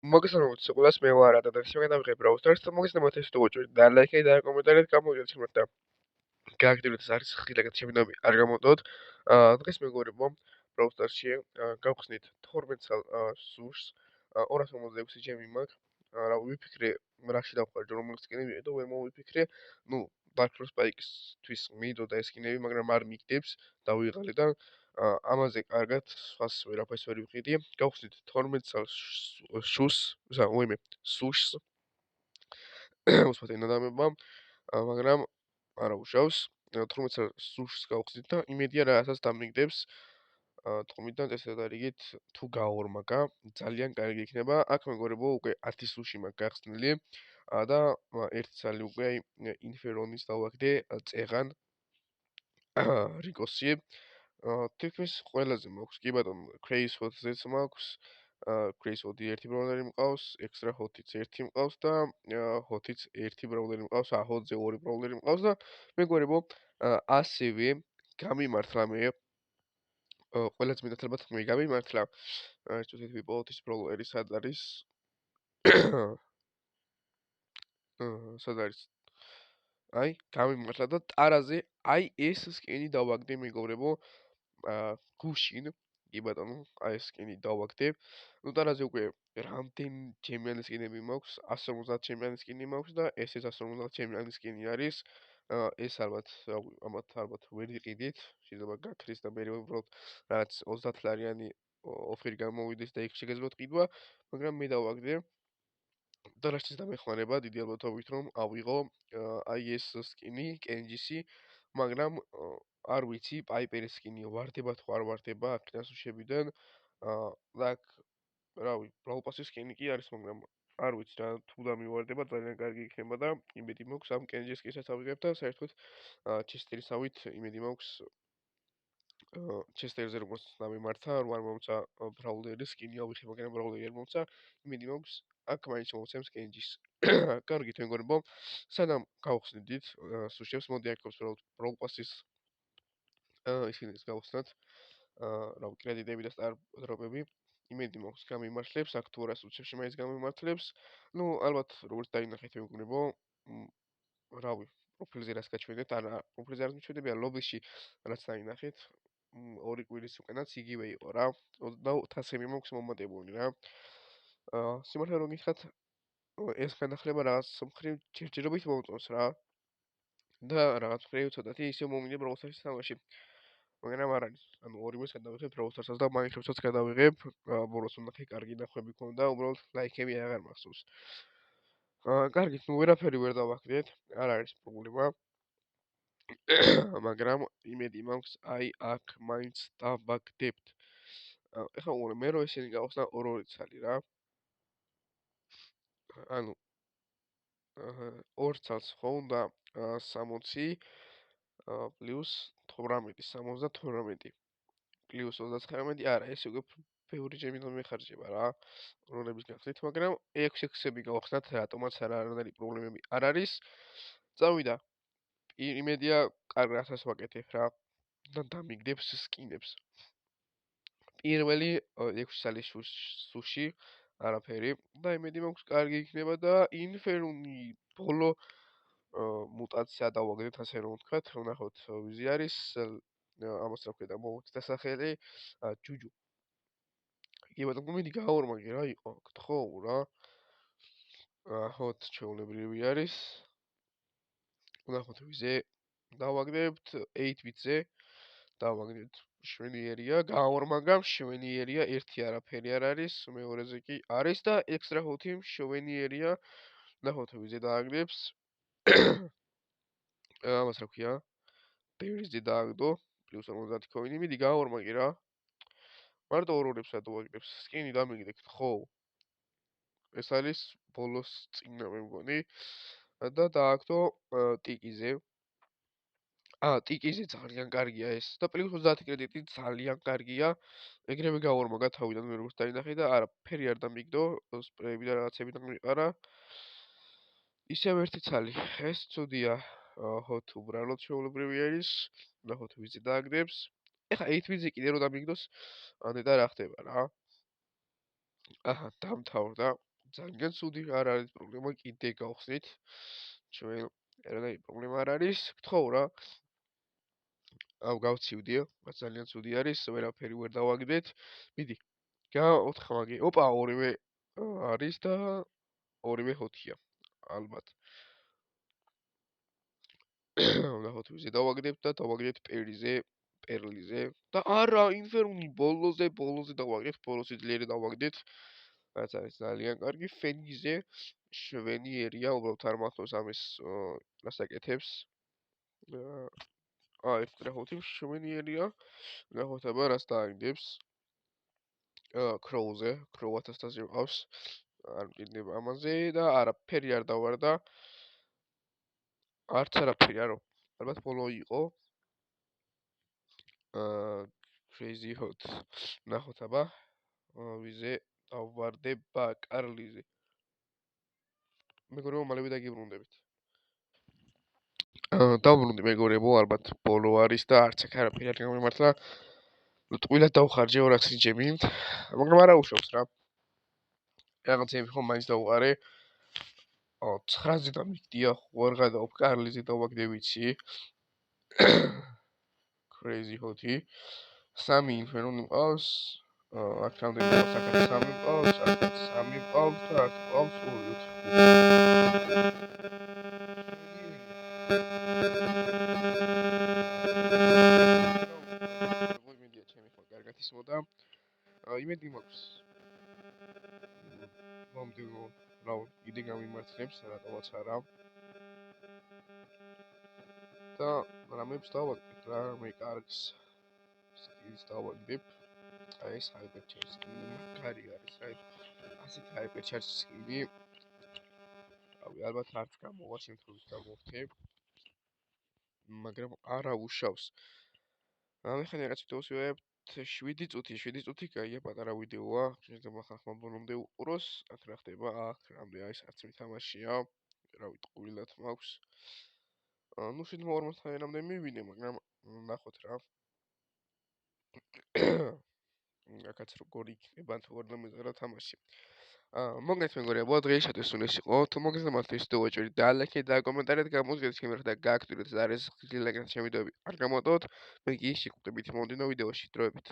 მოგესალმებით ყველას, მე ვარ ადა და σήμερα დავიღე ბრაუზერს და მოგესალმებით ეს უჭირთ და ლაიქი და კომენტარით გამოვიდეთ σήμερα და გააგრძელოთ ეს არის ხილაკეთ შემინდები არ გამოდოთ. დღეს მეგობრებო ბრაუზერში გავხსნით 12 წელ სუშს 256 ჯემი მაქვს. რა ვიფიქრე რაში დავხარჯო რომელი სკინები მივიდო ვერ მოვიფიქრე. ნუ Dark Horse Spikes-თვის მიდოდა ეს სკინები, მაგრამ არ მიგდებს დავიღალე და ამაზე კარგად სხვას ვერაფერს ვერ ვიყიდი. გავხსნით 12 წელს შუს, ვიმე, სუშს. უსმოთ ენადამება, მაგრამ არა უშავს. 12 წელს სუშს გავხსნით და იმედია რაღაცას დამიგდებს. 15-დან წესადარიგით თუ გაორმაგა, ძალიან კარგი იქნება. აქ მეგობრებო უკვე 10 სუში მაქვს გახსნილი და ერთი ცალი უკვე ინფერონის დავაგდე წეღან რიკოსი. თითქმის ყველაზე მაქვს, კი ბატონო, Crazy Hot-ზეც მაქვს. Crazy Hot-ი ერთი ბრაუნერი მყავს, Extra Hot-იც ერთი მყავს და Hot-იც ერთი ბრაუნერი მყავს, Hot-ზე ორი ბრაუნერი მყავს და მეგობრებო, ასევე გამიმართლა მე ყველა წმინდათ ალბათ მე გამიმართლა. ეს თვითონ ვიპოვოთ ის ბრაუნერი სად არის? სად არის? აი, გამიმართლა და ტარაზე აი ეს სკინი დავაგდე მეგობრებო. გუშინ, კი ბატონო, აი ეს სკინი დავაგდე. ნუ ტარაზე უკვე რამდენი ჩემიანი სკინები მაქვს? 150 ჩემიანი სკინი მაქვს და ესეც 150 ჩემიანი სკინი არის. ეს ალბათ, ამათ ალბათ ვერ იყიდით, შეიძლება გაქრეს და მე უბრალოდ რაც 30 ლარიანი ოფერი გამოვიდეს და იქ შეგეძლოთ ყიდვა, მაგრამ მე დავაგდე. და რა შეიძლება დამეხმარება დიდი ალბათობით რომ ავიღო აი ეს სკინი კენჯისი, მაგრამ არ ვიცი პაიპერის სკინი ვარდება თუ არ ვარდება აქედან სუშებიდან. და რავი, ბრაულპასის სკინი კი არის, მაგრამ არ ვიცი რა თუ დამივარდება ძალიან კარგი იქნება და იმედი მაქვს ამ კენჯისკისაც ავიღებ და საერთოდ ჩესტერისავით იმედი მაქვს ჩესტერზე როგორც დამიმართა, რომ არ მომცა ბრაულერის სკინი ავიღე, მაგრამ ბრაულერი არ მომცა, იმედი მაქვს აქ მაინც მომცემს კენჯის. კარგით მეგობრებო, სანამ გავხსნით სუშებს, მოდი აქ ბრაულპასის ისინიც გავხსნათ. რა კრედიტები და სტარ დროპები. იმედი მაქვს გამიმართლებს, აქ თუ არა სუჩებში მაინც გამიმართლებს. ნუ ალბათ როგორც დაინახეთ მეგობრებო, რავი, პროფილზე რას გაჩვენეთ, არა, პროფილზე არ მიჩვენებია, ლობიში რაც დაინახეთ, ორი კვირის უკანაც იგივე იყო რა. 28-ი მაქვს მომატებული რა. სიმართლე რომ გითხრათ, ეს განახლება რაღაც მხრივ ჯერჯერობით მომწონს რა. და რაღაც მხრივ ცოტათი ისე მომინდა ბრაულსტარში თამაში. მაგრამ არ არის. ანუ ორივეს გადავიღებ ბრაულსტარსაც და მაინკრაფტსაც გადავიღებ. ბოლოს უნდა კარგი ნახვები ქონდა, უბრალოდ ლაიქები აღარ მახსოვს. კარგით, ნუ ვერაფერი ვერ დავაგდეთ, არ არის პრობლემა. მაგრამ იმედი მაქვს აი აქ მაინც დავაგდებთ. ეხლა უყურე მე რო ესენი გავხსნა ორ-ორი ცალი რა. ანუ ორ ცალს ხო უნდა 60 პლუს 18, 78 პლუს 39, არა, ეს უკვე ბევრი ჯემიდან მეხარჯება რა. როლების გახსნით, მაგრამ 6-6-ები გავხსნათ, რატომაც არანაირი პრობლემები არ არის. წავიდა. იმედია კარგ რასაც ვაკეთებ რა. და დამიგდებს სკინებს. პირველი 6 წელი სუში არაფერი და იმედი მაქვს კარგი იქნება და ინფერუნი ბოლო მუტაცია დავაგდეთ ასე რომ ვთქვათ, ვნახოთ ვიზი არის ამას რა ქვია და მოვუწდა სახელი ჯუჯუ. კი ბატონო, მიდი გაორმაგე რა იყო, გთხოვ რა. ჰოთ ჩვეულებრივი არის. ვნახოთ ვიზე დავაგდებთ 8-bit-ზე. დავაგდეთ შვენიერია, გაორმაგა შვენიერია, ერთი არაფერი არ არის, მეორეზე კი არის და ექსტრა ჰოთი შვენიერია. ვნახოთ ვიზე დააგდებს. ამას რა ქვია? ბევრიზე დააგდო, პლუს 50 კოინი, მიდი გაორმაგე რა. მარტო ორ-ორებს ადავაგდებს. სკინი დამიგდეთ, ხო? ეს არის ბოლოს წინა მე მგონი. და დააგდო ტიკიზე. ტიკიზე ძალიან კარგია ეს და პლუს 30 კრედიტი ძალიან კარგია. ეგრევე გაორმაგა თავიდან მე როგორც დაინახე და არაფერი არ დამიგდო, სპრეები და რაღაცები დამიყარა. ისევ ერთი ცალი. ეს ცუდია. ჰოთ უბრალოდ ჩვეულებრივი არის. ვნახოთ ვიზი დააგდებს. ეხლა 8-ვიზი კიდე რომ დამიგდოს, ნეტა რა ხდება რა. აჰა, დამთავრდა. ძალიან ცუდი, არ არის პრობლემა, კიდე გავხსნით. ჩვენ რანაირი პრობლემა არ არის. გთხოვ რა. გავცივდიო, რაც ძალიან ცუდი არის, ვერაფერი ვერ დავაგდეთ. მიდი. გაოთხმაგი. ოპა, ორივე არის და ორივე ჰოთია. ალბათ. უნდა ჰოთვიზე დავაგდებ და დავაგდეთ პერლიზე და არა, ინფერნი ბოლოზე დავაგდეთ, ბოლოსი ძლიერი დავაგდეთ. რაც არის ძალიან კარგი ფენგიზე შვენიერია, უბრალოდ არ მახსოვს ამის რას აკეთებს. ეს ტრეხოთი შვენიერია. ნახოთ აბა რას დააგდებს. ქროუზე, ქროუ 1000-ზე მყავს. არ მტკიდება ამაზე და არაფერი არ დავარდა. არც არაფერი არო. ალბათ ბოლო იყო. crazy hot. ნახოთ აბა. ვიზე დავარდება კარლიზე. მეგობრებო, მალევე დაგიბრუნდებით. დავბრუნდი მეგობრებო, ალბათ ბოლო არის და არც აქ არაფერი არ გამიმართლა. ტყუილად დავხარჯე 200 ჯემი, მაგრამ არა უშავს რა. რაღაცები ხომ მაინც დავყარე. 9-ზე დამიგდია, ვარ გადაობ კარლიზე დავაგდებიცი. crazy hot-ი. 3 ინფერნო მყავს. აქ რამდენი მყავს, აქ 3 მყავს, აქ 3 მყავს და აქ მყავს 2. იმედია ჩემი ხო კარგად ისმოდა. იმედი მაქვს. მომდევნო რაუნდი კიდე გამიმართლებს, რატომაც არა. და რამებს დავაგდებ რა, მე კარგს სკილს დავაგდებ. აი ეს ჰაიპერჩარჯ სკილი მაგარი არის, აი ასეთ ჰაიპერჩარჯ სკილი. ალბათ არც გამოვა შემთხვევით გამოვხდე. მაგრამ არა უშავს. მე ხან რაღაც ვიდეოს ვიღებ 7 წუთი კაია პატარა ვიდეოა. შეიძლება ხახმა ბოლომდე უყუროს. აქ რა ხდება? აქ რამდენი არის არც მითამაშია. რავი, ტყუილად მაქვს. ну 7:40-მდე მივინე, მაგრამ ნახოთ რა. აქაც როგორი იქნება, თუ არ დამეძღერა თამაში. მოგეთ მეგობრებო, დღეისათვის ეს იყო. თუ მოგესალმათ ეს ვიდეო ვაჭერით და ლაიქეთ და კომენტარით გამოუძღეთ ჩემი ხდა გააქტიურეთ და არის გილაგან ჩემი ვიდეოები არ გამოდოთ. მე კი შეგხვდებით მომდევნო ვიდეოში. დროებით.